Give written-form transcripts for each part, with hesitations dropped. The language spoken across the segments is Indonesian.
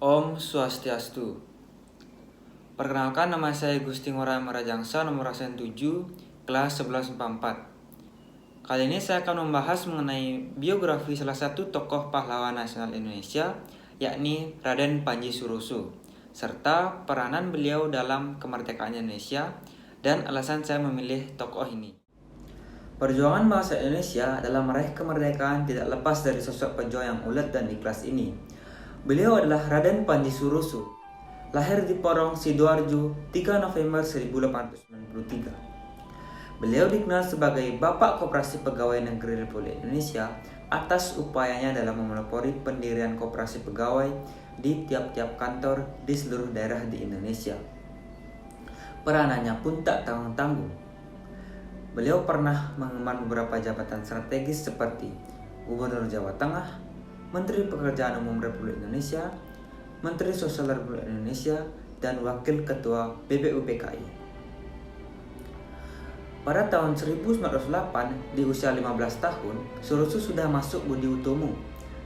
Om Swastiastu. Perkenalkan, nama saya Gusti Ngurah Marajangsa, nomor absen 7, kelas 1144. Kali ini saya akan membahas mengenai biografi salah satu tokoh pahlawan nasional Indonesia, yakni Raden Panji Suroso, serta peranan beliau dalam kemerdekaan Indonesia dan alasan saya memilih tokoh ini. Perjuangan bangsa Indonesia dalam meraih kemerdekaan tidak lepas dari sosok pejuang yang ulet dan ikhlas ini. Beliau adalah Raden Panji Suroso, lahir di Porong, Sidoarjo, 3 November 1893. Beliau dikenal sebagai Bapak Koperasi Pegawai Negeri Republik Indonesia atas upayanya dalam memelopori pendirian koperasi pegawai di tiap-tiap kantor di seluruh daerah di Indonesia. Peranannya pun tak tanggung-tanggung. Beliau pernah mengemban beberapa jabatan strategis seperti Gubernur Jawa Tengah, Menteri Pekerjaan Umum Republik Indonesia, Menteri Sosial Republik Indonesia, dan Wakil Ketua BPUPKI. Pada tahun 1908, di usia 15 tahun, Suroso sudah masuk Budi Utomo,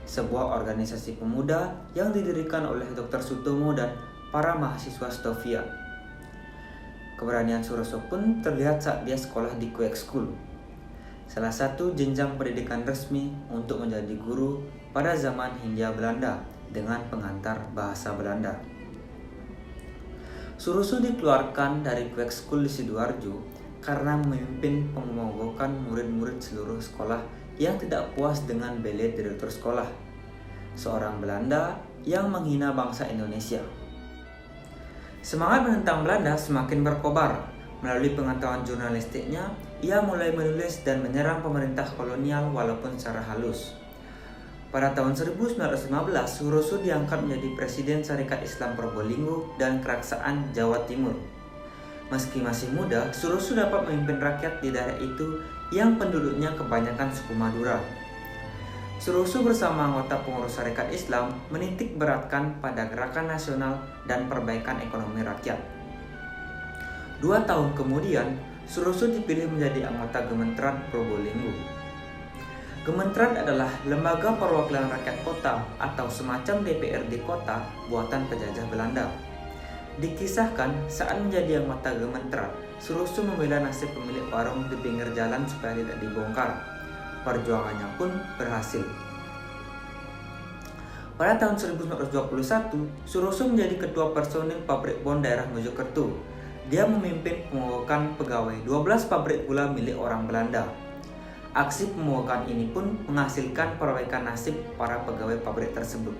sebuah organisasi pemuda yang didirikan oleh Dr. Sutomo dan para mahasiswa Stovia. Keberanian Suroso pun terlihat saat dia sekolah di Quake School, salah satu jenjang pendidikan resmi untuk menjadi guru pada zaman Hindia Belanda dengan pengantar bahasa Belanda. Suroso dikeluarkan dari Quake School di Sidoarjo karena memimpin pemogokan murid-murid seluruh sekolah yang tidak puas dengan belit direktur sekolah, seorang Belanda yang menghina bangsa Indonesia. Semangat menentang Belanda semakin berkobar. Melalui pengetahuan jurnalistiknya, ia mulai menulis dan menyerang pemerintah kolonial walaupun secara halus. Pada tahun 1915, Suroso diangkat menjadi Presiden Sarekat Islam Probolinggo dan Keraksaan Jawa Timur. Meski masih muda, Suroso dapat memimpin rakyat di daerah itu yang penduduknya kebanyakan suku Madura. Suroso bersama anggota pengurus Sarekat Islam menitik beratkan pada gerakan nasional dan perbaikan ekonomi rakyat. 2 tahun kemudian, Suroso dipilih menjadi anggota Gementeran Probolinggo. Gementeran adalah lembaga perwakilan rakyat kota atau semacam DPRD kota buatan penjajah Belanda. Dikisahkan saat menjadi anggota Gementeran, Suroso membela nasib pemilik warung di pinggir jalan supaya tidak dibongkar. Perjuangannya pun berhasil. Pada tahun 1921, Suroso menjadi ketua personil pabrik bon daerah Mojokerto. Dia memimpin pemogokan pegawai 12 pabrik gula milik orang Belanda. Aksi pemogokan ini pun menghasilkan perbaikan nasib para pegawai pabrik tersebut.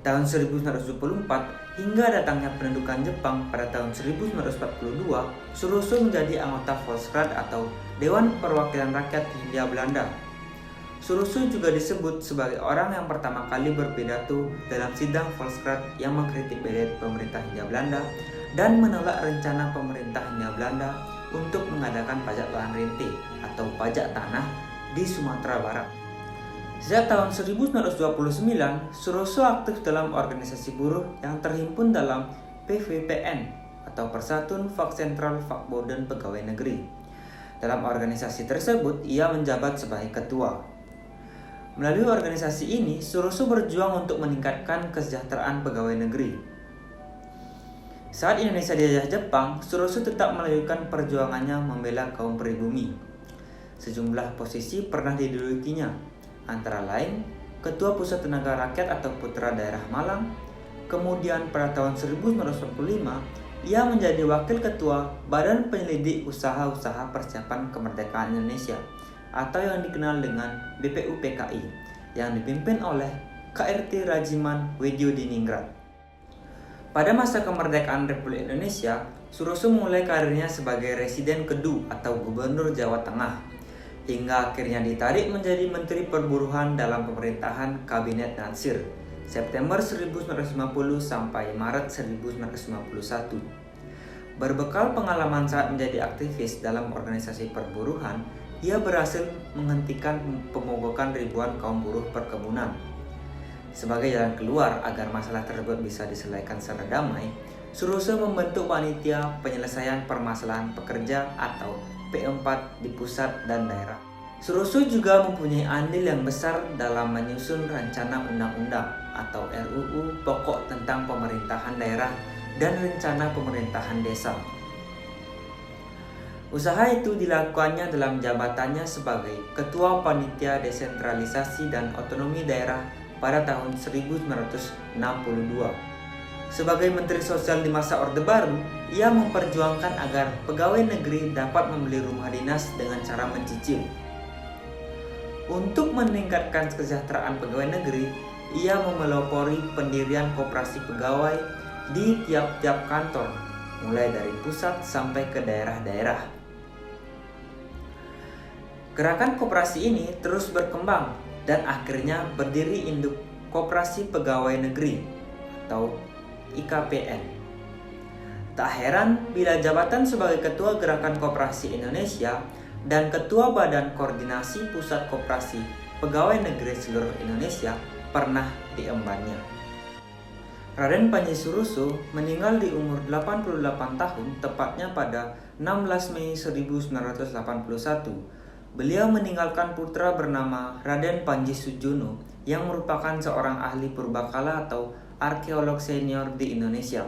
Tahun 1924 hingga datangnya pendudukan Jepang pada tahun 1942, Suroso menjadi anggota Volksraad atau Dewan Perwakilan Rakyat Hindia Belanda. Suroso juga disebut sebagai orang yang pertama kali berpidato dalam sidang Volksraad yang mengkritik belit pemerintah Hindia Belanda dan menolak rencana pemerintah Hindia Belanda untuk mengadakan pajak lahan rente atau pajak tanah di Sumatera Barat. Sejak tahun 1929, Suroso aktif dalam organisasi buruh yang terhimpun dalam PVPN atau Persatuan Vak Sentral Vakboden Pegawai Negeri. Dalam organisasi tersebut, ia menjabat sebagai ketua. Melalui organisasi ini, Suroso berjuang untuk meningkatkan kesejahteraan pegawai negeri. Saat Indonesia dijajah Jepang, Suroso tetap melanjutkan perjuangannya membela kaum pribumi. Sejumlah posisi pernah didudukinya, antara lain Ketua Pusat Tenaga Rakyat atau Putra Daerah Malang. Kemudian pada tahun 1945, ia menjadi Wakil Ketua Badan Penyelidik Usaha-Usaha Persiapan Kemerdekaan Indonesia atau yang dikenal dengan BPUPKI yang dipimpin oleh KRT Rajiman Wedyodiningrat. Pada masa kemerdekaan Republik Indonesia, Suroso memulai karirnya sebagai Residen Kedu atau Gubernur Jawa Tengah, hingga akhirnya ditarik menjadi Menteri Perburuhan dalam pemerintahan Kabinet Natsir, September 1950 sampai Maret 1951. Berbekal pengalaman saat menjadi aktivis dalam organisasi perburuhan, ia berhasil menghentikan pemogokan ribuan kaum buruh perkebunan. Sebagai jalan keluar agar masalah tersebut bisa diselesaikan secara damai, Suroso membentuk Panitia Penyelesaian Permasalahan Pekerja atau P4 di pusat dan daerah. Suroso juga mempunyai andil yang besar dalam menyusun Rencana Undang-Undang atau RUU Pokok tentang Pemerintahan Daerah dan Rencana Pemerintahan Desa. Usaha itu dilakukannya dalam jabatannya sebagai Ketua Panitia Desentralisasi dan Otonomi Daerah pada tahun 1962. Sebagai Menteri Sosial di masa Orde Baru, ia memperjuangkan agar pegawai negeri dapat membeli rumah dinas dengan cara mencicil. Untuk meningkatkan kesejahteraan pegawai negeri, ia memelopori pendirian koperasi pegawai di tiap-tiap kantor, mulai dari pusat sampai ke daerah-daerah. Gerakan koperasi ini terus berkembang dan akhirnya berdiri induk Koperasi Pegawai Negeri atau IKPN. Tak heran bila jabatan sebagai Ketua Gerakan Koperasi Indonesia dan Ketua Badan Koordinasi Pusat Koperasi Pegawai Negeri seluruh Indonesia pernah diembannya. Raden Panji Suroso meninggal di umur 88 tahun tepatnya pada 16 Mei 1981. Beliau meninggalkan putra bernama Raden Panji Sujono yang merupakan seorang ahli purbakala atau arkeolog senior di Indonesia.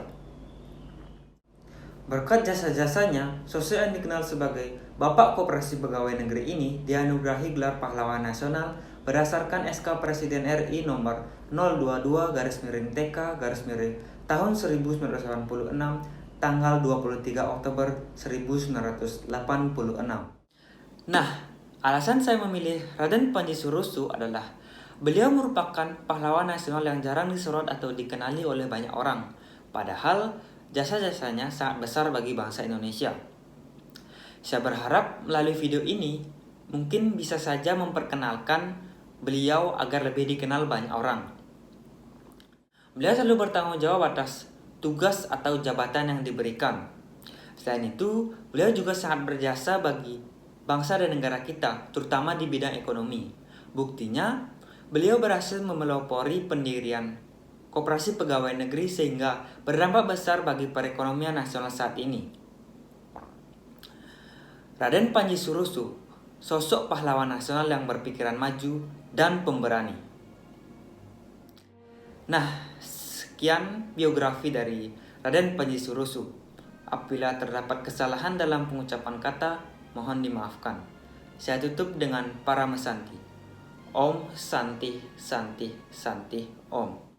Berkat jasa-jasanya, sosok yang dikenal sebagai Bapak Koperasi Pegawai Negeri ini dianugerahi gelar Pahlawan Nasional berdasarkan SK Presiden RI nomor 022/TK tahun 1986 tanggal 23 Oktober 1986. Nah, alasan saya memilih Raden Panji Suroso adalah beliau merupakan pahlawan nasional yang jarang disorot atau dikenali oleh banyak orang. Padahal jasa-jasanya sangat besar bagi bangsa Indonesia. Saya berharap melalui video ini mungkin bisa saja memperkenalkan beliau agar lebih dikenal banyak orang. Beliau selalu bertanggung jawab atas tugas atau jabatan yang diberikan. Selain itu, beliau juga sangat berjasa bagi bangsa dan negara kita, terutama di bidang ekonomi. Buktinya, beliau berhasil memelopori pendirian Koperasi Pegawai Negeri sehingga berdampak besar bagi perekonomian nasional saat ini. Raden Panji Suroso, sosok pahlawan nasional yang berpikiran maju dan pemberani. Nah, sekian biografi dari Raden Panji Suroso. Apabila terdapat kesalahan dalam pengucapan kata, mohon dimaafkan. Saya tutup dengan para mesanti. Om Santi Santi Santi Om.